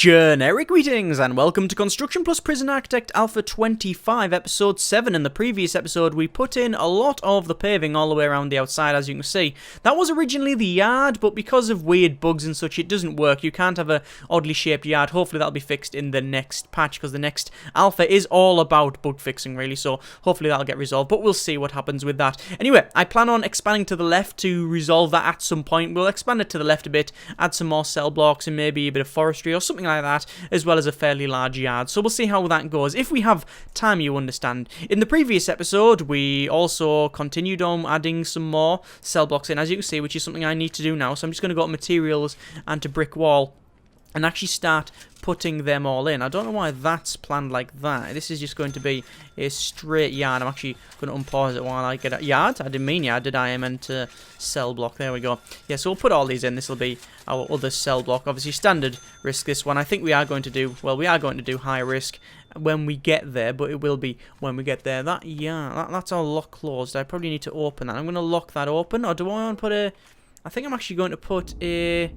Generic greetings and welcome to Construction Plus Prison Architect Alpha 25 episode 7. In the previous episode we put in a lot of the paving all the way around the outside, as you can see. That was originally the yard, but because of weird bugs and such it doesn't work. You can't have a oddly shaped yard. Hopefully that'll be fixed in the next patch, because the next alpha is all about bug fixing really, so hopefully that'll get resolved, but we'll see what happens with that. Anyway, I plan on expanding to the left to resolve that at some point. We'll expand it to the left a bit, add some more cell blocks and maybe a bit of forestry or something like that, as well as a fairly large yard. So we'll see how that goes, if we have time, you understand. In the previous episode, we also continued on adding some more cell blocks in, as you can see, which is something I need to do now. So I'm just going to go to materials and to brick wall and actually start putting them all in. I don't know why that's planned like that. This is just going to be a straight yard. I'm actually going to unpause it while I get a yard. I didn't mean yard, did I? I meant cell block. There we go. Yeah, so we'll put all these in. This will be our other cell block. Obviously, standard risk, this one. I think we are going to do, well, we are going to do high risk when we get there, but it will be when we get there. That's all lock closed. I probably need to open that. I'm going to lock that open, or do I want to put a... I think I'm actually going to put a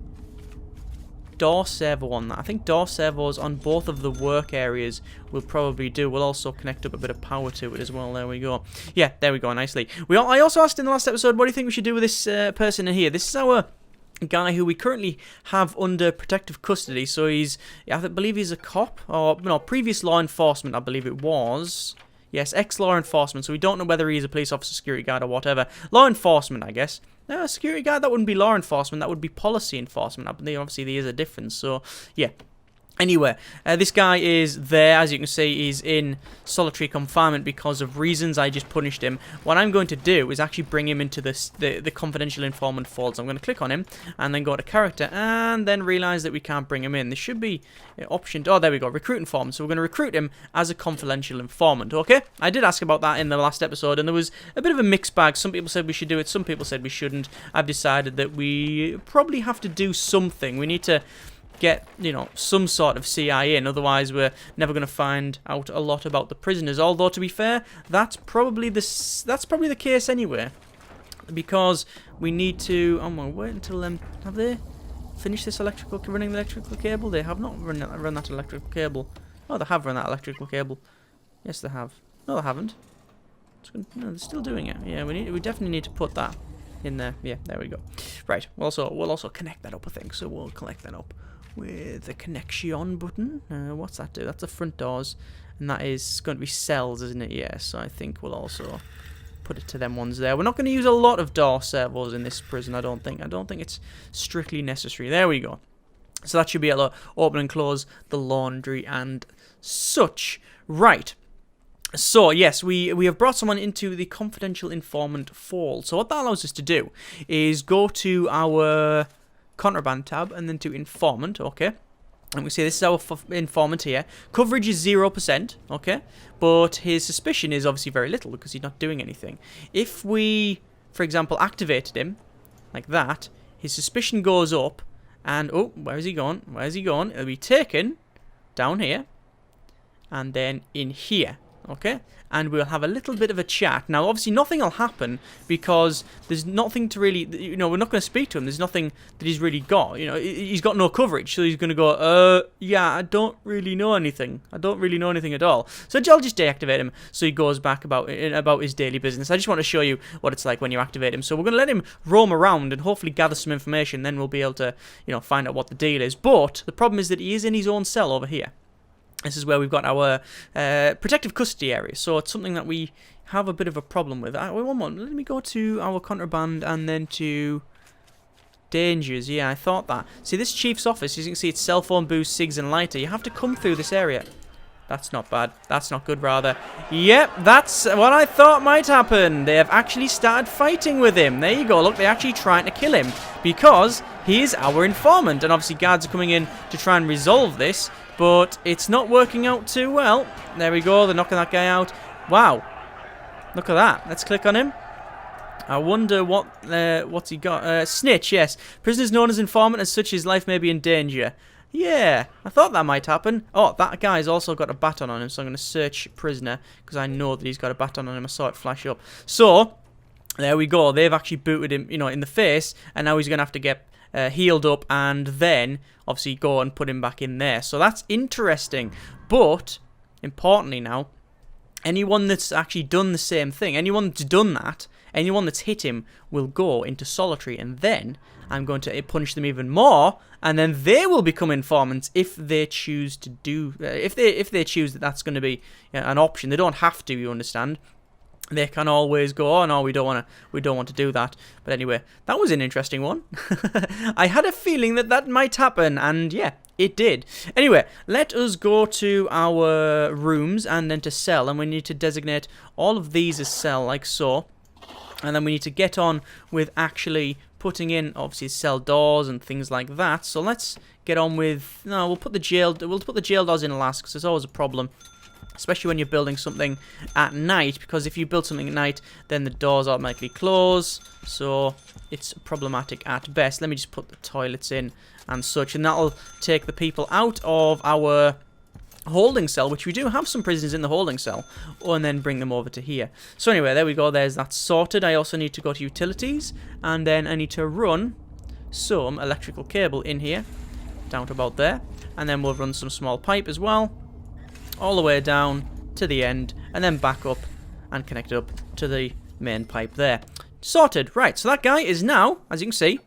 door servo on that. I think door servos on both of the work areas will probably do. We'll also connect up a bit of power to it as well. There we go. Yeah, there we go, nicely. I also asked in the last episode, what do you think we should do with this person in here? This is our guy who we currently have under protective custody. So he's, I believe he's a cop, or no, previous law enforcement, I believe it was. Yes, ex-law enforcement, so we don't know whether he's a police officer, security guard, or whatever. Law enforcement, I guess. No, security guard, that wouldn't be law enforcement, that would be policy enforcement. Obviously, there is a difference, so, yeah. Anyway, this guy is there, as you can see, he's in solitary confinement because of reasons. I just punished him. What I'm going to do is actually bring him into the confidential informant fold. So I'm going to click on him and then go to character and then realize that we can't bring him in. There should be an option. Oh, there we go, recruit informant. So we're going to recruit him as a confidential informant, okay? I did ask about that in the last episode and there was a bit of a mixed bag. Some people said we should do it, some people said we shouldn't. I've decided that we probably have to do something. We need to get, you know, some sort of CI in, otherwise we're never going to find out a lot about the prisoners. Although, to be fair, that's probably the case anyway, because we need to... I'm going to wait until them... Have they finished this running the electrical cable? They have not run that electrical cable. Oh, they have run that electrical cable. Yes, they have. No, they haven't. No, they're still doing it. Yeah, we definitely need to put that in there. Yeah, there we go. Right. We'll also connect that up, I think. So we'll connect that up with the connection button. What's that do? That's the front doors, and that is going to be cells, isn't it? Yes, so I think we'll also put it to them ones there. We're not going to use a lot of door servos in this prison, I don't think. I don't think it's strictly necessary. There we go. So that should be able to open and close the laundry and such. Right. So, yes, we have brought someone into the confidential informant fold. So what that allows us to do is go to our contraband tab and then to informant, okay? And we see this is our informant here. Coverage is 0%, okay? But his suspicion is obviously very little because he's not doing anything. If we, for example, activated him like that, his suspicion goes up and, oh, where's he gone? Where's he gone? It'll be taken down here and then in here. Okay, and we'll have a little bit of a chat. Now, obviously, nothing will happen because there's nothing to really, you know, we're not going to speak to him. There's nothing that he's really got. You know, he's got no coverage, so he's going to go, yeah, I don't really know anything. I don't really know anything at all. So I'll just deactivate him so he goes back about his daily business. I just want to show you what it's like when you activate him. So we're going to let him roam around and hopefully gather some information. Then we'll be able to, you know, find out what the deal is. But the problem is that he is in his own cell over here. This is where we've got our protective custody area, so it's something that we have a bit of a problem with. Wait one moment, let me go to our contraband and then to dangers. Yeah, I thought that. See, this chief's office, as you can see, it's cell phone, booze, cigs, and lighter. You have to come through this area. That's not bad. That's not good, rather. Yep, that's what I thought might happen. They have actually started fighting with him. There you go. Look, they're actually trying to kill him because he is our informant. And obviously, guards are coming in to try and resolve this. But it's not working out too well. There we go. They're knocking that guy out. Wow. Look at that. Let's click on him. I wonder what's he got. Snitch, yes. Prisoners known as informant, as such his life may be in danger. Yeah, I thought that might happen. Oh, that guy's also got a baton on him, so I'm going to search prisoner because I know that he's got a baton on him. I saw it flash up. So, there we go. They've actually booted him, you know, in the face, and now he's going to have to get healed up, and then obviously go and put him back in there. So that's interesting. But importantly now, anyone that's actually done the same thing, anyone that's done that, anyone that's hit him will go into solitary, and then I'm going to punish them even more, and then they will become informants if they choose to do, if they choose that that's going to be an option. They don't have to, you understand. They can always go, oh no, we don't want to do that. But anyway, that was an interesting one. I had a feeling that might happen, and yeah, it did. Anyway, let us go to our rooms and then to sell, and we need to designate all of these as sell, like so. And then we need to get on with actually putting in, obviously, cell doors and things like that. So let's get on with, no, we'll put the jail doors in last, because there's always a problem. Especially when you're building something at night, because if you build something at night, then the doors automatically close, so it's problematic at best. Let me just put the toilets in and such, and that'll take the people out of our holding cell, which we do have some prisoners in the holding cell, and then bring them over to here. So anyway, there we go, there's that sorted. I also need to go to utilities, and then I need to run some electrical cable in here, down to about there, and then we'll run some small pipe as well, all the way down to the end, and then back up and connect it up to the main pipe there. Sorted. Right, so that guy is now, as you can see,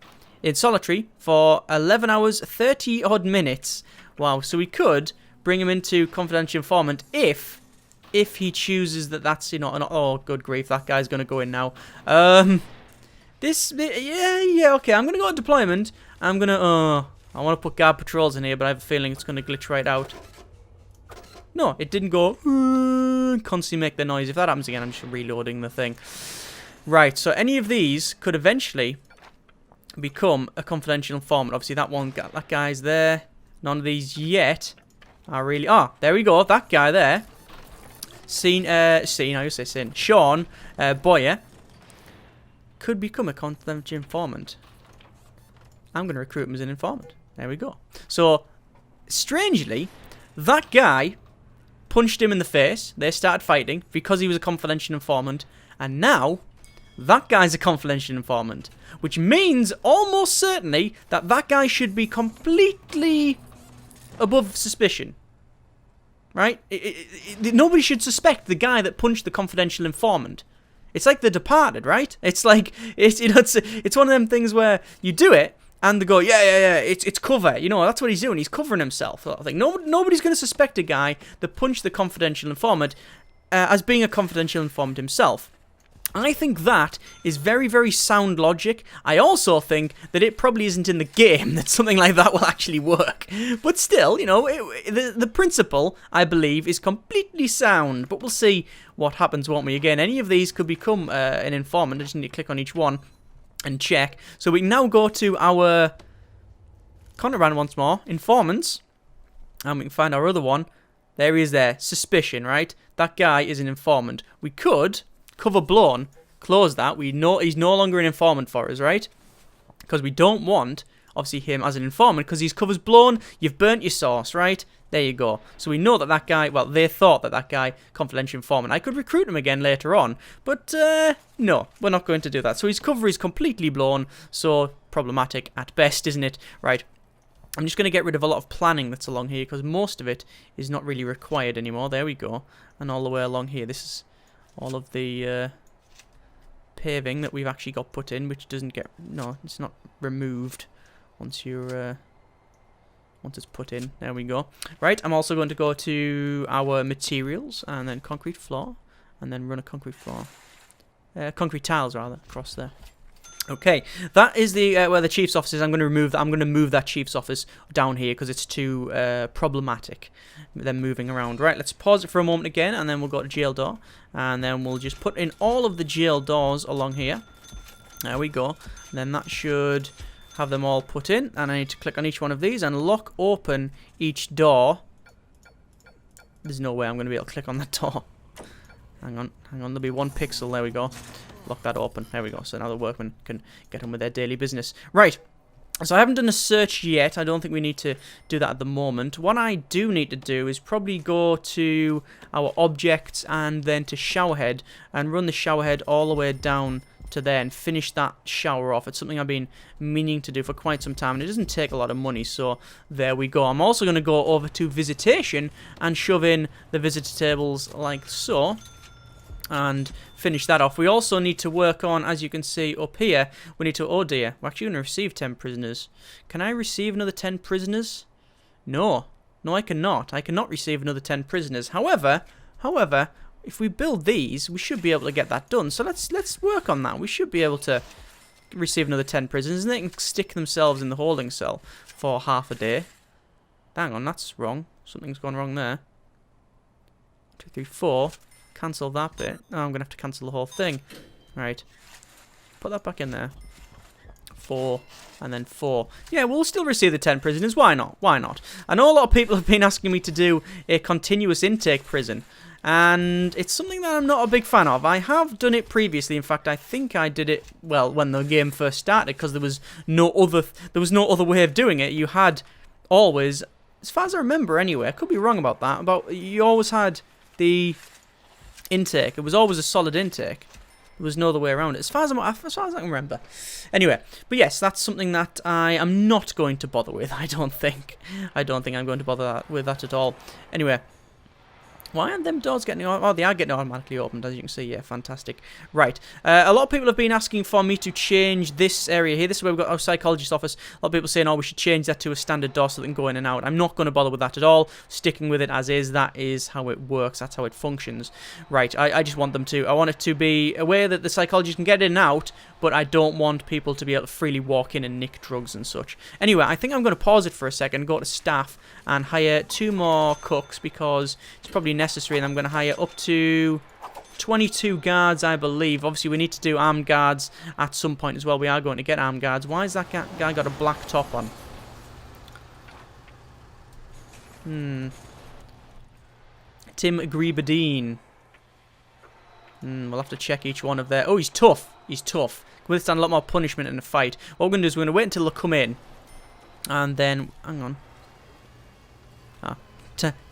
in solitary for 11 hours, 30 odd minutes. Wow, so we could bring him into confidential informant if he chooses that that's, you know, oh, good grief, that guy's going to go in now. Yeah, okay, I'm going to go on deployment. I'm going to, I want to put guard patrols in here, but I have a feeling it's going to glitch right out. No, it didn't go constantly make the noise. If that happens again, I'm just reloading the thing. Right, so any of these could eventually become a confidential informant. Obviously, that guy's there. None of these yet are really... Ah, there we go. That guy there. Sean Boyer could become a confidential informant. I'm going to recruit him as an informant. There we go. So, strangely, that guy punched him in the face. They started fighting because he was a confidential informant. And now, that guy's a confidential informant. Which means, almost certainly, that guy should be completely above suspicion. Right? Nobody should suspect the guy that punched the confidential informant. It's like The Departed, right? It's like, it's one of them things where you do it, and they go, yeah, it's cover. You know, that's what he's doing. He's covering himself. I think nobody's going to suspect a guy that punched the confidential informant as being a confidential informant himself. I think that is very, very sound logic. I also think that it probably isn't in the game that something like that will actually work. But still, you know, the principle, I believe, is completely sound. But we'll see what happens, won't we? Again, any of these could become an informant. I just need to click on each one and check. So we can now go to our contraband once more, informants, and we can find our other one. There he is there, suspicion, right? That guy is an informant. We could, cover blown, close that. We know he's no longer an informant for us, right? Because we don't want, obviously, him as an informant, because his cover's blown, you've burnt your sauce, right? There you go. So we know that guy, well, they thought that guy, confidential informant. I could recruit him again later on, but no, we're not going to do that. So his cover is completely blown, so problematic at best, isn't it? Right. I'm just going to get rid of a lot of planning that's along here, because most of it is not really required anymore. There we go. And all the way along here, this is all of the paving that we've actually got put in, which doesn't get, no, it's not removed once you're... once it's put in. There we go. Right, I'm also going to go to our materials, and then concrete floor, and then run a concrete floor. Concrete tiles, rather, across there. Okay, that is the where the chief's office is. I'm going to remove that. I'm going to move that chief's office down here because it's too problematic. Them moving around. Right, let's pause it for a moment again, and then we'll go to jail door, and then we'll just put in all of the jail doors along here. There we go. And then that should have them all put in, and I need to click on each one of these and lock open each door. There's no way I'm going to be able to click on that door. Hang on, there'll be 1 pixel, there we go. Lock that open, there we go, so now the workmen can get on with their daily business. Right, so I haven't done a search yet, I don't think we need to do that at the moment. What I do need to do is probably go to our objects and then to showerhead, and run the showerhead all the way down to there and finish that shower off. It's something I've been meaning to do for quite some time, and it doesn't take a lot of money, so there we go. I'm also going to go over to Visitation and shove in the visitor tables like so, and finish that off. We also need to work on, as you can see up here, we need to, oh dear, we're actually going to receive 10 prisoners. Can I receive another 10 prisoners? No. No, I cannot. I cannot receive another 10 prisoners. However, if we build these, we should be able to get that done. So let's work on that. We should be able to receive another 10 prisoners, and they can stick themselves in the holding cell for half a day. Hang on, that's wrong. Something's gone wrong there. 2, 3, 4. Cancel that bit. Oh, I'm going to have to cancel the whole thing. Right. Put that back in there. 4, and then 4. Yeah, we'll still receive the 10 prisoners. Why not? Why not? I know a lot of people have been asking me to do a continuous intake prison, and it's something that I'm not a big fan of. I have done it previously. In fact, I think I did it, well, when the game first started, because there was no other way of doing it. You had always, as far as I remember anyway, I could be wrong about that, you always had the intake. It was always a solid intake. There was no other way around it, as far as I can remember. Anyway, but yes, that's something that I am not going to bother with. I don't think I'm going to bother with that at all. Anyway, why aren't them doors getting... Oh, they are getting automatically opened, as you can see. Yeah, fantastic. Right. A lot of people have been asking for me to change this area here. This is where we've got our psychologist office. A lot of people saying, oh, we should change that to a standard door so they can go in and out. I'm not going to bother with that at all. Sticking with it as is. That is how it works. That's how it functions. Right. I just want them to... I want it to be a way that the psychologist can get in and out, but I don't want people to be able to freely walk in and nick drugs and such. Anyway, I think I'm going to pause it for a second, go to staff, and hire 2 more cooks, because it's probably necessary, and I'm going to hire up to 22 guards, I believe. Obviously, we need to do armed guards at some point as well. We are going to get armed guards. Why has that guy got a black top on? Tim Grebadine. We'll have to check each one of their... Oh, he's tough. He's tough. Can withstand a lot more punishment in a fight. What we're going to do is we're going to wait until they come in. And then... Hang on. Ah.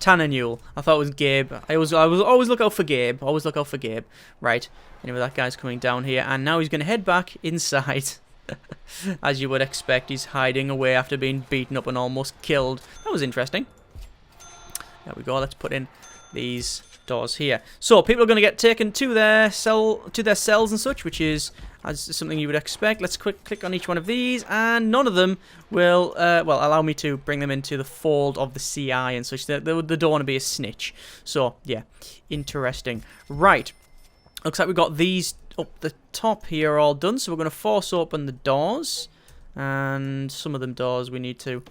Tananule. I thought it was Gabe. I was always look out for Gabe. Always look out for Gabe. Right. Anyway, that guy's coming down here. And now he's going to head back inside. As you would expect, he's hiding away after being beaten up and almost killed. That was interesting. There we go. Let's put in these doors here. So people are going to get taken to their cells and such, which is something you would expect. Let's click on each one of these, and none of them will well, allow me to bring them into the fold of the CI and such. They don't want to be a snitch. So yeah, interesting. Right, looks like we've got these up the top here all done. So we're going to force open the doors, and some of them doors we need to,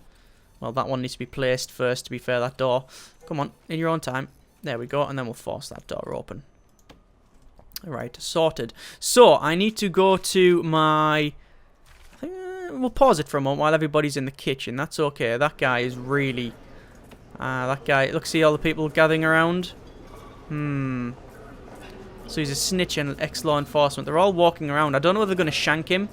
well, that one needs to be placed first, to be fair. That door, come on, in your own time. There we go, and then we'll force that door open. Alright, sorted. So, I need to go to my... I think, we'll pause it for a moment while everybody's in the kitchen. That's okay. That guy is really... that guy... Look, see all the people gathering around? So he's a snitch and ex-law enforcement. They're all walking around. I don't know whether they're going to shank him.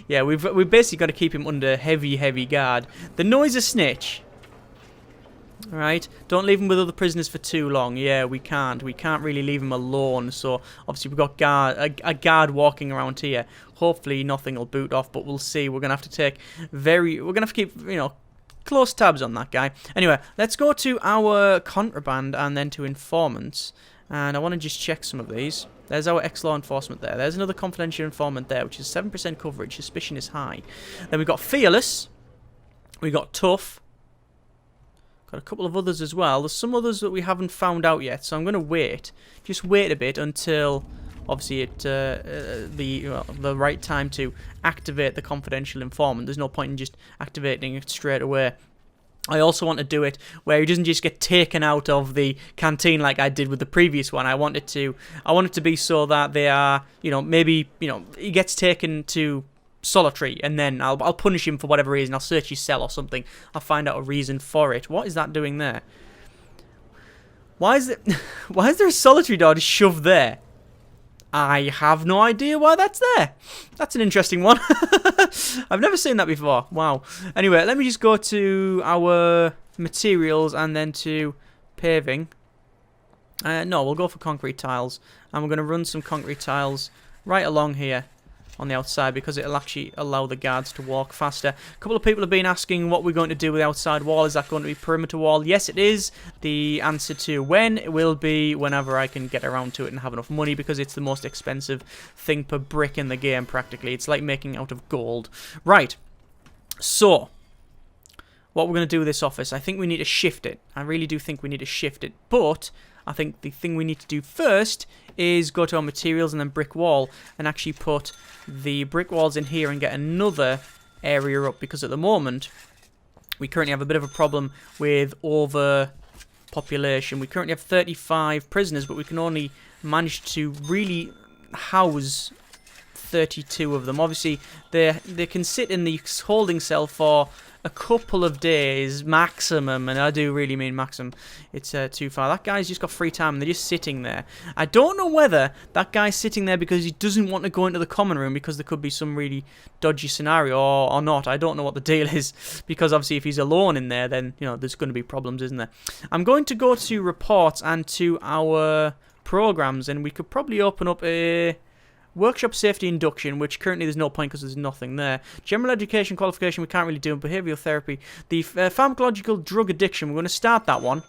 Yeah, we've basically got to keep him under heavy guard. They know he's a snitch. Right, don't leave him with other prisoners for too long. Yeah, we can't really leave him alone. So obviously we've got a guard walking around here. Hopefully nothing will boot off, but we'll see. We're gonna have to keep, you know, close tabs on that guy. Anyway, let's go to our contraband and then to informants. And I want to just check some of these. There's our ex-law enforcement there. There's another confidential informant there, which is 7% coverage. Suspicion is high. Then we've got fearless. We got tough. Got a couple of others as well. There's some others that we haven't found out yet, so I'm going to wait. Just wait a bit until, obviously, the right time to activate the confidential informant. There's no point in just activating it straight away. I also want to do it where he doesn't just get taken out of the canteen like I did with the previous one. I want it to be so that they are, you know, maybe, you know, he gets taken to solitary, and then I'll punish him for whatever reason. I'll search his cell or something. I'll find out a reason for it. What is that doing there? Why is there a solitary door just shoved there? I have no idea why that's there. That's an interesting one. I've never seen that before. Wow. Anyway, let me just go to our materials and then to paving. No, we'll go for concrete tiles. And we're going to run some concrete tiles right along here on the outside because it'll actually allow the guards to walk faster. A couple of people have been asking what we're going to do with the outside wall. Is that going to be perimeter wall? Yes, it is. The answer to when it will be whenever I can get around to it and have enough money, because it's the most expensive thing per brick in the game practically. It's like making out of gold. Right. So, what we're going to do with this office, I think we need to shift it. I really do think we need to shift it. But I think the thing we need to do first is go to our materials and then brick wall and actually put the brick walls in here and get another area up, because at the moment we currently have a bit of a problem with overpopulation. We currently have 35 prisoners, but we can only manage to really house 32 of them. Obviously, they can sit in the holding cell for a couple of days maximum, and I do really mean maximum. It's too far. That guy's just got free time and they're just sitting there. I don't know whether that guy's sitting there because he doesn't want to go into the common room because there could be some really dodgy scenario, or not. I don't know what the deal is, because obviously if he's alone in there, then you know there's going to be problems, isn't there? I'm going to go to reports and to our programs, and we could probably open up a workshop safety induction, which currently there's no point because there's nothing there. General education qualification we can't really do. Behavioural therapy. The pharmacological drug addiction, we're going to start that one.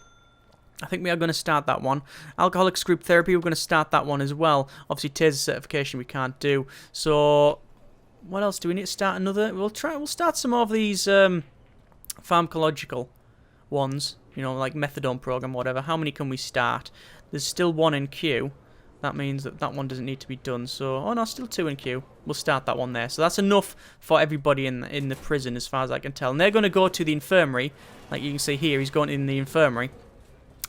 I think we are going to start that one. Alcoholics group therapy, we're going to start that one as well. Obviously taser certification we can't do. So what else do we need to start? Another? We'll start some of these pharmacological ones, you know, like methadone program, whatever. How many can we start? There's still one in queue. That means that that one doesn't need to be done. So, oh no, still 2 in queue. We'll start that one there. So that's enough for everybody in the prison, as far as I can tell. And they're going to go to the infirmary. Like you can see here, he's going in the infirmary.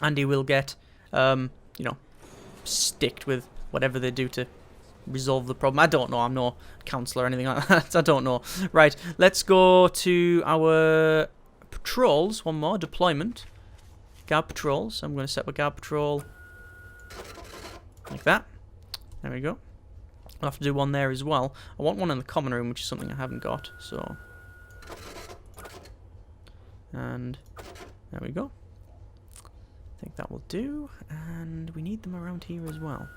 And he will get, you know, sticked with whatever they do to resolve the problem. I don't know. I'm no counsellor or anything like that. I don't know. Right, let's go to our patrols. One more. Deployment. Guard patrols. I'm going to set up a guard patrol like that. There we go. I'll have to do one there as well. I want one in the common room, which is something I haven't got. So, and there we go. I think that will do. And we need them around here as well.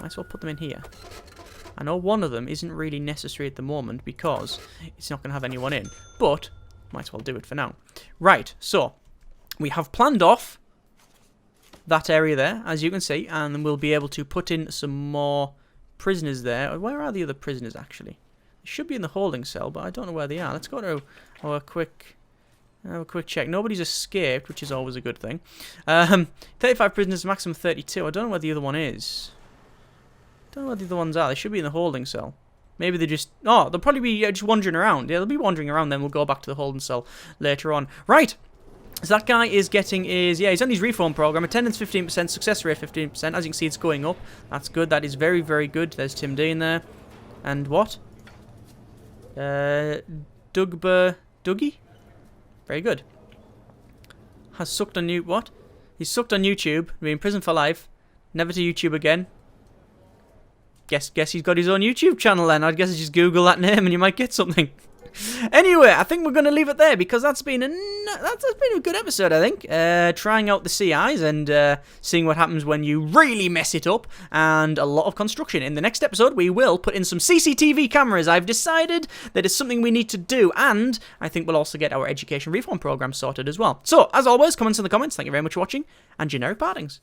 Might as well put them in here. I know one of them isn't really necessary at the moment because it's not going to have anyone in. But, might as well do it for now. Right, so, we have planned off that area there, as you can see, and then we'll be able to put in some more prisoners there. Where are the other prisoners, actually? They should be in the holding cell, but I don't know where they are. Let's go to our quick check. Nobody's escaped, which is always a good thing. 35 prisoners, maximum 32. I don't know where the other one is. Don't know where the other ones are. They should be in the holding cell. Maybe they just... Oh, they'll probably be just wandering around. Yeah, they'll be wandering around, then we'll go back to the holding cell later on. Right! So that guy is getting his... Yeah, he's on his reform program. Attendance 15%, success rate 15%. As you can see, it's going up. That's good. That is very, very good. There's Tim D in there. And what? Dougie? Very good. Has sucked on what? He's sucked on YouTube. Been in prison for life. Never to YouTube again. Guess he's got his own YouTube channel then. I'd guess I just Google that name and you might get something. Anyway, I think we're going to leave it there because that's been a good episode, I think. Trying out the CIs and seeing what happens when you really mess it up, and a lot of construction. In the next episode, we will put in some CCTV cameras. I've decided that it's something we need to do, and I think we'll also get our education reform program sorted as well. So, as always, comments in the comments. Thank you very much for watching, and generic partings.